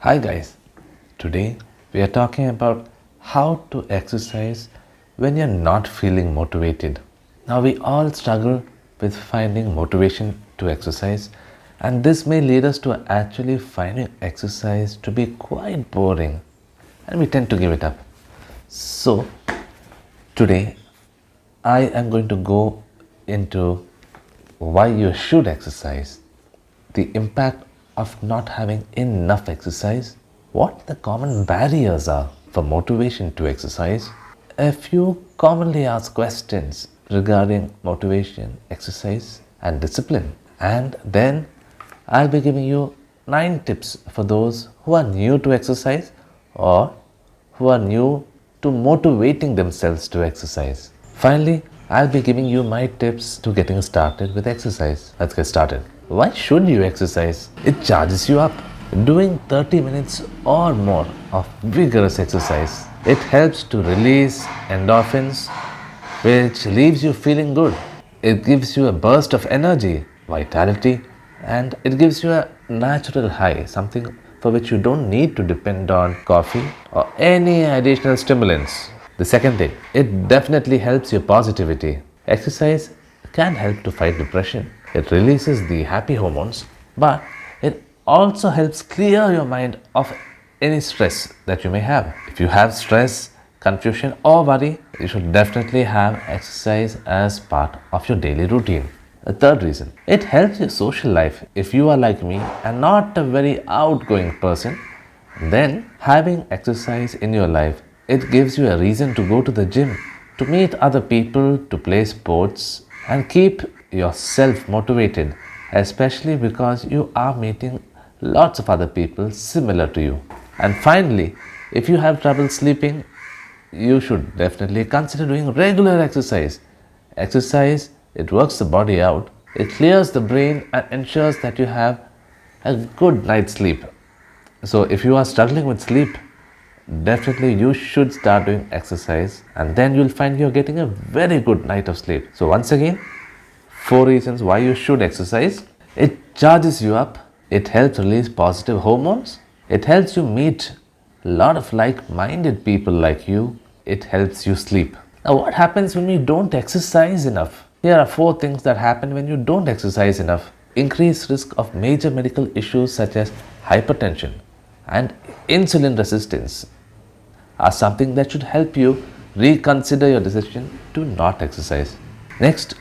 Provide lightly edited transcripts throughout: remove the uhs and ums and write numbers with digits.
Hi guys, today we are talking about how to exercise when you're not feeling motivated. Now, we all struggle with finding motivation to exercise, and this may lead us to actually finding exercise to be quite boring, and we tend to give it up. So, today I am going to go into why you should exercise, the impact of not having enough exercise, what the common barriers are for motivation to exercise, a few commonly asked questions regarding motivation, exercise, and discipline. And then I'll be giving you 9 tips for those who are new to exercise or who are new to motivating themselves to exercise. Finally, I'll be giving you my tips to getting started with exercise. Let's get started. Why should you exercise? It charges you up. Doing 30 minutes or more of vigorous exercise, it helps to release endorphins, which leaves you feeling good. It gives you a burst of energy, vitality, and it gives you a natural high, something for which you don't need to depend on coffee or any additional stimulants. The second thing, it definitely helps your positivity. Exercise can help to fight depression. It releases the happy hormones, but it also helps clear your mind of any stress that you may have. If you have stress, confusion, or worry, you should definitely have exercise as part of your daily routine. The third reason, it helps your social life. If you are like me and not a very outgoing person, then having exercise in your life, it gives you a reason to go to the gym, to meet other people, to play sports, and keep yourself motivated, especially because you are meeting lots of other people similar to you. And finally, if you have trouble sleeping, you should definitely consider doing regular exercise. Exercise, it works the body out, it clears the brain and ensures that you have a good night's sleep. So if you are struggling with sleep, definitely you should start doing exercise, and then you'll find you're getting a very good night of sleep. So once again, 4 reasons why you should exercise. It charges you up, it helps release positive hormones, it helps you meet a lot of like-minded people like you, it helps you sleep. Now, what happens when you don't exercise enough? Here are 4 things that happen when you don't exercise enough. Increased risk of major medical issues such as hypertension and insulin resistance are something that should help you reconsider your decision to not exercise. Next,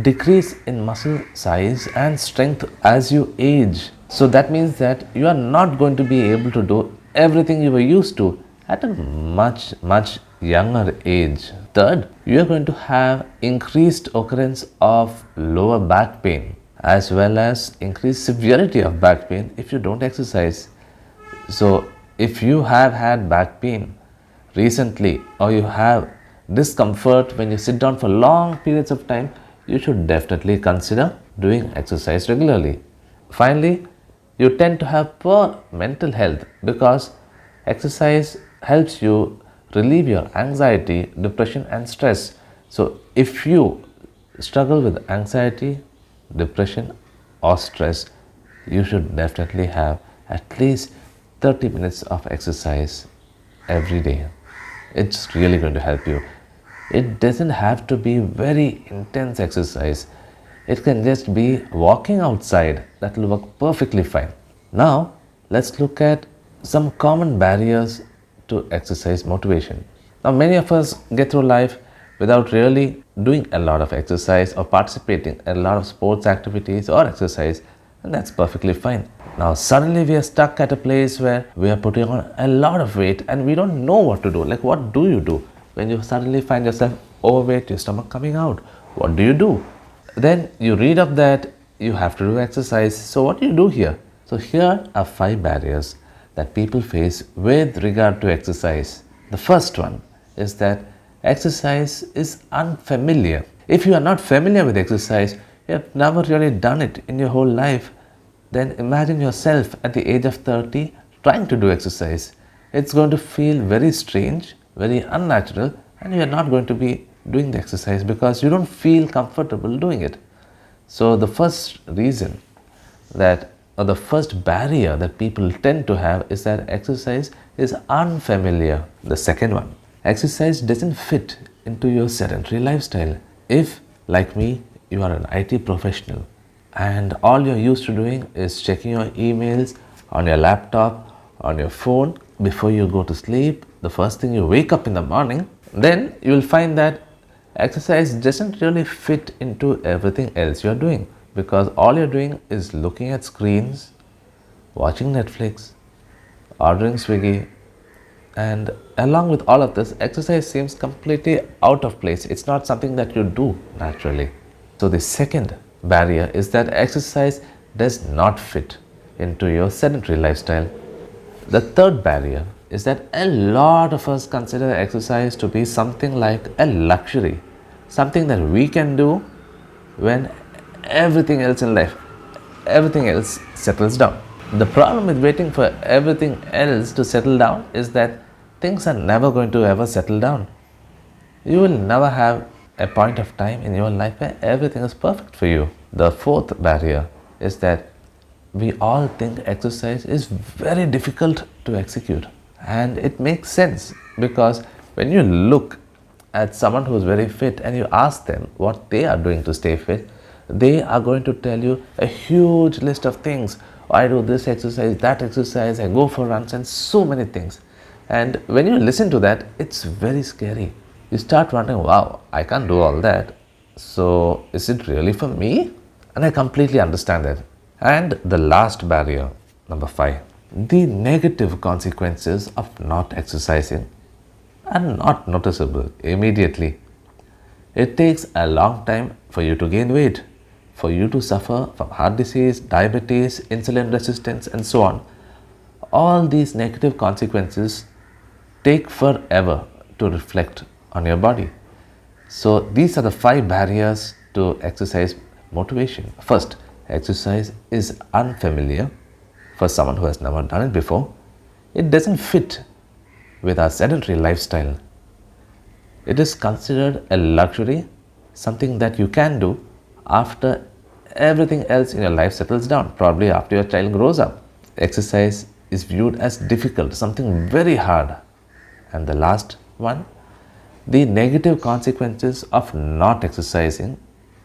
decrease in muscle size and strength as you age. So that means that you are not going to be able to do everything you were used to at a much younger age. Third, you are going to have increased occurrence of lower back pain as well as increased severity of back pain if you don't exercise. So if you have had back pain recently or you have discomfort when you sit down for long periods of time, you should definitely consider doing exercise regularly. Finally, you tend to have poor mental health because exercise helps you relieve your anxiety, depression, and stress. So if you struggle with anxiety, depression, or stress, you should definitely have at least 30 minutes of exercise every day. It's really going to help you. It doesn't have to be very intense exercise. It can just be walking outside. That will work perfectly fine. Now, let's look at some common barriers to exercise motivation. Now, many of us get through life without really doing a lot of exercise or participating in a lot of sports activities or exercise, and that's perfectly fine. Now, suddenly we are stuck at a place where we are putting on a lot of weight and we don't know what to do. Like, what do you do when you suddenly find yourself overweight, your stomach coming out? What do? Then you read up that you have to do exercise. So what do you do here? So here are 5 barriers that people face with regard to exercise. The first one is that exercise is unfamiliar. If you are not familiar with exercise, you have never really done it in your whole life, then imagine yourself at the age of 30 trying to do exercise. It's going to feel very strange, very unnatural, and you are not going to be doing the exercise because you don't feel comfortable doing it. So the first reason that or the first barrier that people tend to have is that exercise is unfamiliar. The second one, exercise doesn't fit into your sedentary lifestyle. If, like me, you are an IT professional and all you're used to doing is checking your emails on your laptop, on your phone before you go to sleep, the first thing you wake up in the morning, then you will find that exercise doesn't really fit into everything else you're doing, because all you're doing is looking at screens, watching Netflix, ordering Swiggy, and along with all of this, exercise seems completely out of place. It's not something that you do naturally. So the second barrier is that exercise does not fit into your sedentary lifestyle. The third barrier is that a lot of us consider exercise to be something like a luxury, something that we can do when everything else in life, everything else settles down. The problem with waiting for everything else to settle down is that things are never going to ever settle down. You will never have a point of time in your life where everything is perfect for you. The fourth barrier is that we all think exercise is very difficult to execute. And it makes sense, because when you look at someone who is very fit and you ask them what they are doing to stay fit, they are going to tell you a huge list of things. I do this exercise, that exercise, I go for runs, and so many things. And when you listen to that, it's very scary. You start wondering, wow, I can't do all that. So is it really for me? And I completely understand that. And the last barrier, number 5, the negative consequences of not exercising are not noticeable immediately. It takes a long time for you to gain weight, for you to suffer from heart disease, diabetes, insulin resistance, and so on. All these negative consequences take forever to reflect on your body. So these are the 5 barriers to exercise motivation. First, exercise is unfamiliar for someone who has never done it before. It doesn't fit with our sedentary lifestyle. It is considered a luxury, something that you can do after everything else in your life settles down, probably after your child grows up. Exercise is viewed as difficult, something very hard. And the last one, the negative consequences of not exercising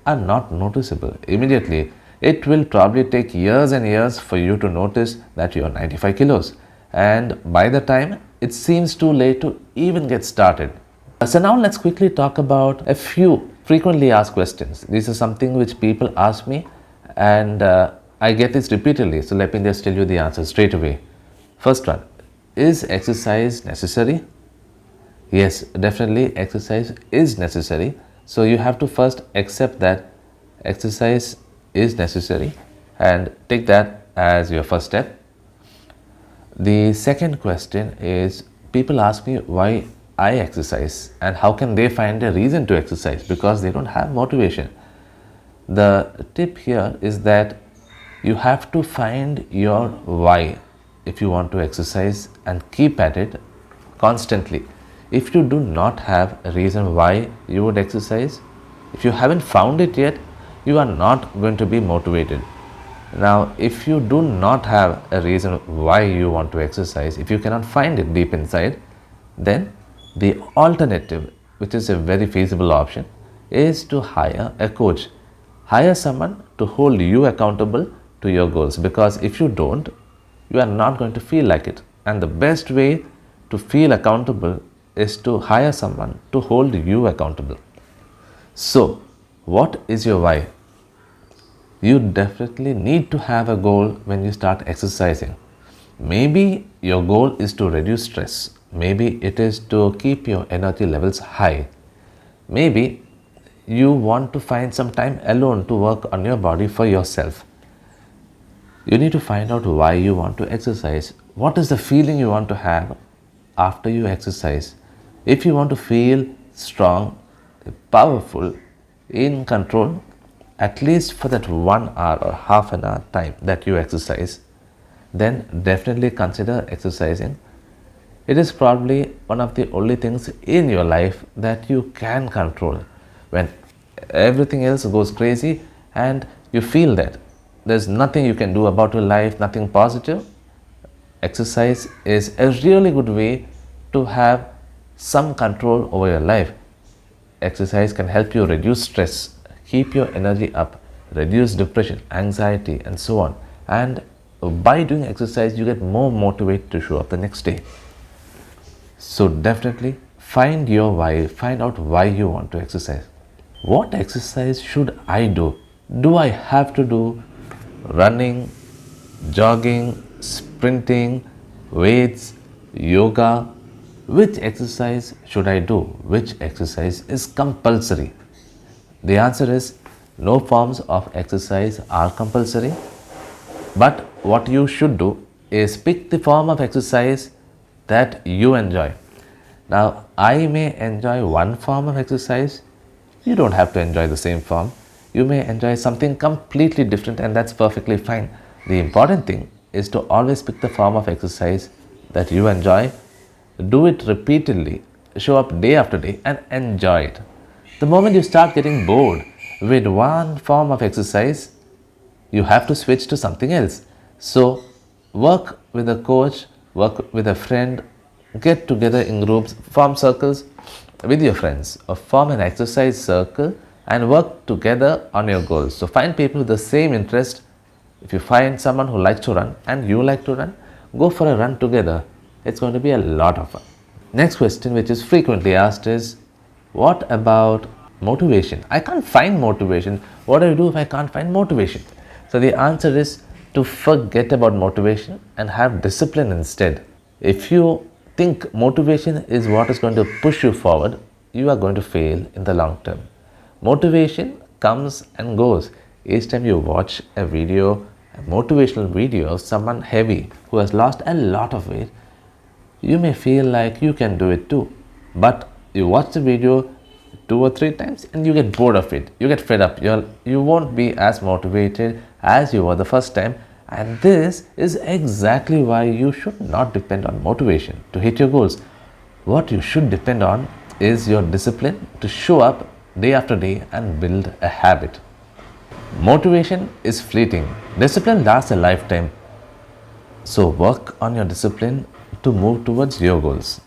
are not noticeable immediately. It will probably take years and years for you to notice that you are 95 kilos. And by the time, it seems too late to even get started. So now let's quickly talk about a few frequently asked questions. This is something which people ask me, and I get this repeatedly. So let me just tell you the answer straight away. First one, is exercise necessary? Yes, definitely exercise is necessary. So you have to first accept that exercise is necessary and take that as your first step. The second question is, people ask me why I exercise and how can they find a reason to exercise, because they don't have motivation. The tip here is that you have to find your why if you want to exercise and keep at it constantly. If you do not have a reason why you would exercise, if you haven't found it yet, you are not going to be motivated. Now, if you do not have a reason why you want to exercise, if you cannot find it deep inside, then the alternative, which is a very feasible option, is to hire a coach. Hire someone to hold you accountable to your goals, because if you don't, you are not going to feel like it. And the best way to feel accountable is to hire someone to hold you accountable. So, what is your why? You definitely need to have a goal when you start exercising. Maybe your goal is to reduce stress. Maybe it is to keep your energy levels high. Maybe you want to find some time alone to work on your body for yourself. You need to find out why you want to exercise. What is the feeling you want to have after you exercise? If you want to feel strong, powerful, in control, at least for that 1 hour or half an hour time that you exercise, then definitely consider exercising. It is probably one of the only things in your life that you can control. When everything else goes crazy and you feel that there's nothing you can do about your life, nothing positive, exercise is a really good way to have some control over your life. Exercise can help you reduce stress, keep your energy up, reduce depression, anxiety, and so on. And by doing exercise, you get more motivated to show up the next day. So definitely find your why, find out why you want to exercise. What exercise should I do? Do I have to do running, jogging, sprinting, weights, yoga? Which exercise should I do? Which exercise is compulsory? The answer is no forms of exercise are compulsory, but what you should do is pick the form of exercise that you enjoy. Now, I may enjoy one form of exercise. You don't have to enjoy the same form. You may enjoy something completely different, and that's perfectly fine. The important thing is to always pick the form of exercise that you enjoy. Do it repeatedly, show up day after day, and enjoy it. The moment you start getting bored with one form of exercise, you have to switch to something else. So, work with a coach, work with a friend, get together in groups, form circles with your friends, or form an exercise circle and work together on your goals. So, find people with the same interest. If you find someone who likes to run and you like to run, go for a run together. It's going to be a lot of fun. Next question, which is frequently asked, is what about motivation? I can't find motivation. What do I do if I can't find motivation? So the answer is to forget about motivation and have discipline instead. If you think motivation is what is going to push you forward, you are going to fail in the long term. Motivation comes and goes. Each time you watch a video, a motivational video of someone heavy who has lost a lot of weight, you may feel like you can do it too. But you watch the video 2 or 3 times and you get bored of it. You get fed up. You won't be as motivated as you were the first time. And this is exactly why you should not depend on motivation to hit your goals. What you should depend on is your discipline to show up day after day and build a habit. Motivation is fleeting. Discipline lasts a lifetime. So work on your discipline to move towards your goals.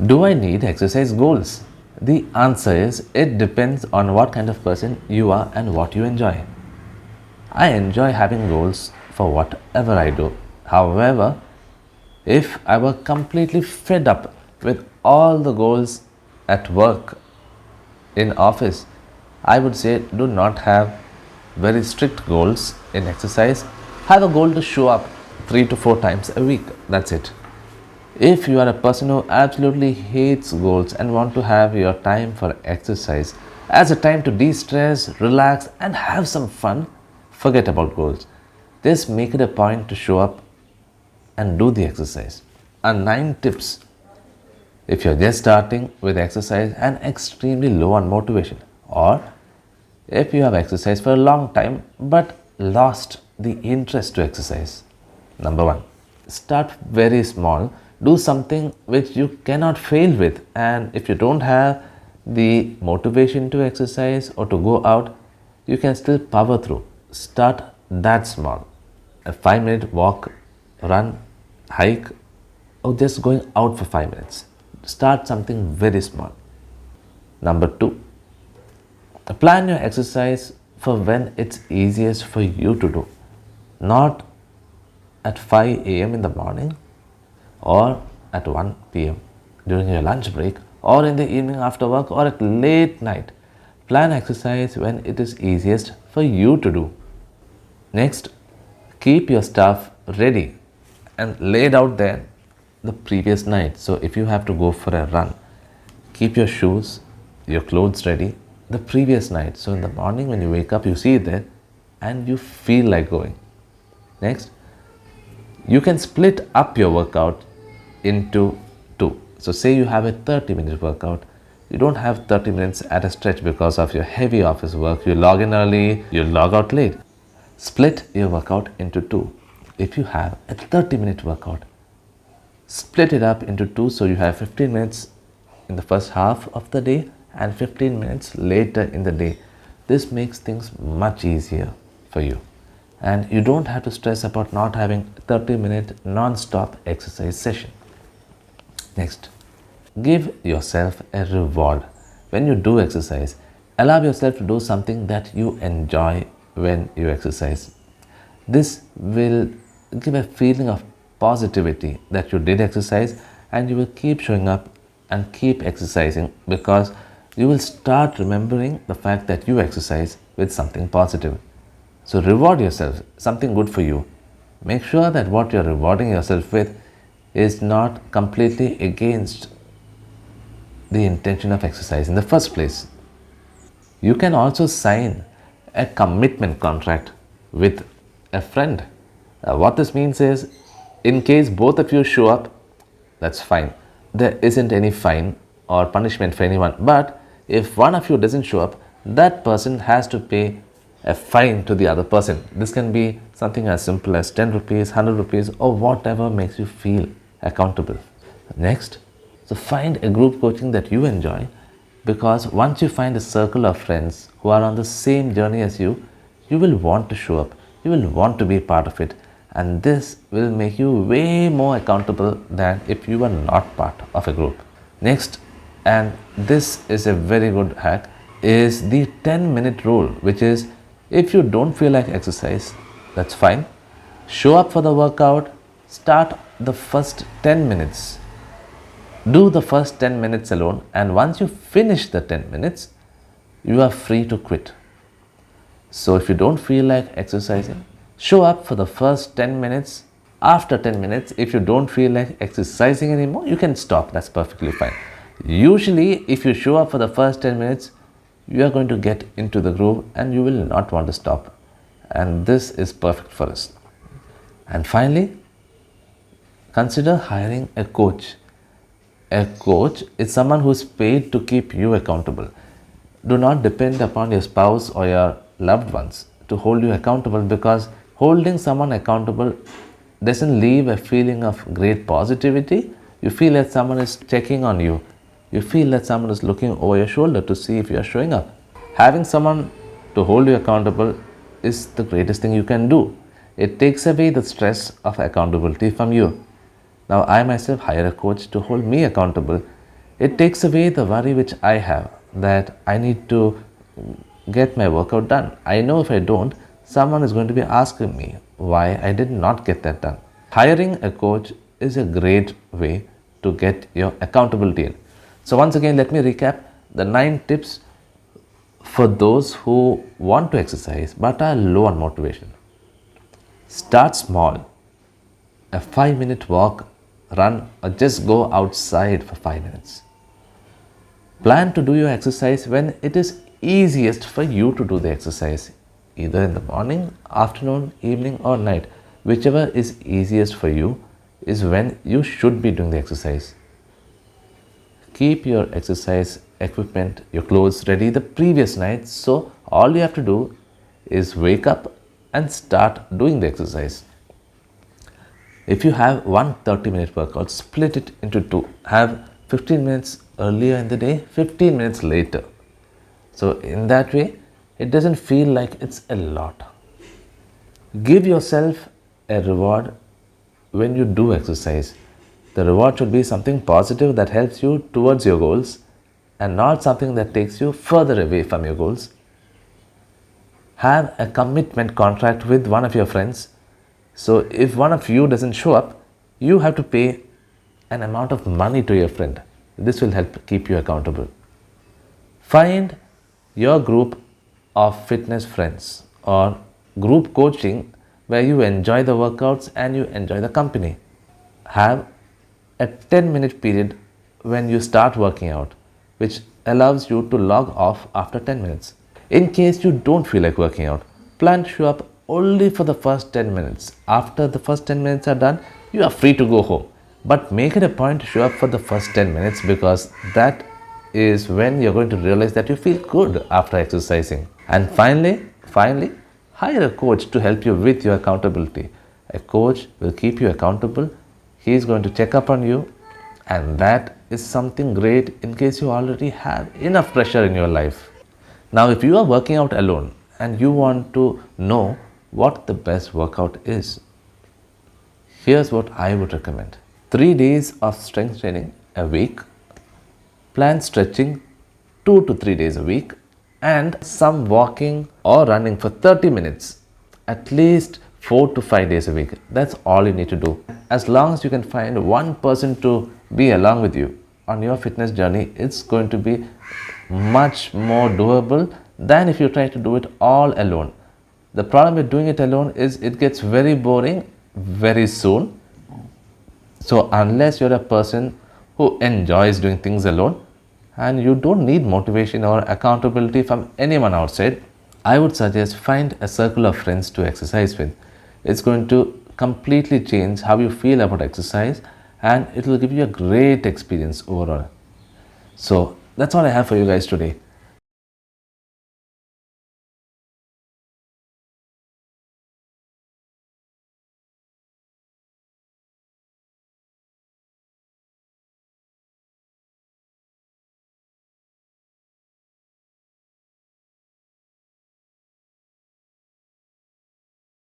Do I need exercise goals? The answer is it depends on what kind of person you are and what you enjoy. I enjoy having goals for whatever I do. However, if I were completely fed up with all the goals at work, in office, I would say do not have very strict goals in exercise. Have a goal to show up 3 to 4 times a week. That's it. If you are a person who absolutely hates goals and want to have your time for exercise as a time to de-stress, relax and have some fun, forget about goals. Just make it a point to show up and do the exercise. And 9 tips if you're just starting with exercise and extremely low on motivation, or if you have exercised for a long time but lost the interest to exercise. Number 1, start very small. Do something which you cannot fail with, and if you don't have the motivation to exercise or to go out, you can still power through. Start that small. A 5-minute walk, run, hike, or just going out for 5 minutes. Start something very small. Number 2, plan your exercise for when it's easiest for you to do. Not at 5 a.m. in the morning or at 1 p.m. during your lunch break or in the evening after work or at late night. Plan exercise when it is easiest for you to do. Next, keep your stuff ready and laid out there the previous night. So if you have to go for a run, keep your shoes, your clothes ready the previous night. So in the morning when you wake up, you see it there and you feel like going. Next, you can split up your workout into 2. So say you have a 30-minute workout. You don't have 30 minutes at a stretch because of your heavy office work. You log in early, you log out late. Split your workout into 2. If you have a 30-minute workout, split it up into 2 so you have 15 minutes in the first half of the day and 15 minutes later in the day. This makes things much easier for you. and you don't have to stress about not having a 30-minute non-stop exercise session. Next, give yourself a reward. When you do exercise, allow yourself to do something that you enjoy when you exercise. This will give a feeling of positivity that you did exercise, and you will keep showing up and keep exercising because you will start remembering the fact that you exercise with something positive. So reward yourself, something good for you. Make sure that what you're rewarding yourself with is not completely against the intention of exercise in the first place. You can also sign a commitment contract with a friend. What this means is, in case both of you show up, that's fine. There isn't any fine or punishment for anyone. But if one of you doesn't show up, that person has to pay a fine to the other person. This can be something as simple as 10 rupees, 100 rupees, or whatever makes you feel accountable. Next, so find a group coaching that you enjoy, because once you find a circle of friends who are on the same journey as you, you will want to show up, you will want to be part of it, and this will make you way more accountable than if you were not part of a group. Next, and this is a very good hack, is the 10-minute rule, which is, if you don't feel like exercise, that's fine. Show up for the workout, start the first 10 minutes. Do the first 10 minutes alone, and once you finish the 10 minutes, you are free to quit. So if you don't feel like exercising, show up for the first 10 minutes. After 10 minutes, if you don't feel like exercising anymore, you can stop. That's perfectly fine. Usually, if you show up for the first 10 minutes, you are going to get into the groove and you will not want to stop. And this is perfect for us. And finally, consider hiring a coach. A coach is someone who is paid to keep you accountable. Do not depend upon your spouse or your loved ones to hold you accountable, because holding someone accountable doesn't leave a feeling of great positivity. You feel that someone is checking on you. You feel that someone is looking over your shoulder to see if you are showing up. Having someone to hold you accountable is the greatest thing you can do. It takes away the stress of accountability from you. Now, I myself hire a coach to hold me accountable. It takes away the worry which I have that I need to get my workout done. I know if I don't, someone is going to be asking me why I did not get that done. Hiring a coach is a great way to get your accountability in. So once again, let me recap the 9 tips for those who want to exercise but are low on motivation. Start small. A 5-minute walk, run, or just go outside for 5 minutes. Plan to do your exercise when it is easiest for you to do the exercise, either in the morning, afternoon, evening, or night. Whichever is easiest for you is when you should be doing the exercise. Keep your exercise equipment, your clothes ready the previous night, so all you have to do is wake up and start doing the exercise. If you have one 30-minute workout, split it into 2. Have 15 minutes earlier in the day, 15 minutes later. So in that way, it doesn't feel like it's a lot. Give yourself a reward when you do exercise. The reward should be something positive that helps you towards your goals and not something that takes you further away from your goals. Have a commitment contract with one of your friends. So if one of you doesn't show up, you have to pay an amount of money to your friend. This will help keep you accountable. Find your group of fitness friends or group coaching where you enjoy the workouts and you enjoy the company. Have a 10-minute period when you start working out, which allows you to log off after 10 minutes. In case you don't feel like working out, plan to show up only for the first 10 minutes. After the first 10 minutes are done, you are free to go home. But make it a point to show up for the first 10 minutes, because that is when you're going to realize that you feel good after exercising. And finally, hire a coach to help you with your accountability. A coach will keep you accountable. He is going to check up on you, and that is something great in case you already have enough pressure in your life. Now, if you are working out alone and you want to know what the best workout is. Here's what I would recommend. 3 days of strength training a week, plan stretching 2 to 3 days a week, and some walking or running for 30 minutes at least 4 to 5 days a week. That's all you need to do. As long as you can find one person to be along with you on your fitness journey, it's going to be much more doable than if you try to do it all alone. The problem with doing it alone is it gets very boring very soon. So unless you're a person who enjoys doing things alone and you don't need motivation or accountability from anyone outside, I would suggest find a circle of friends to exercise with. It's going to completely change how you feel about exercise and it will give you a great experience overall. So that's all I have for you guys today.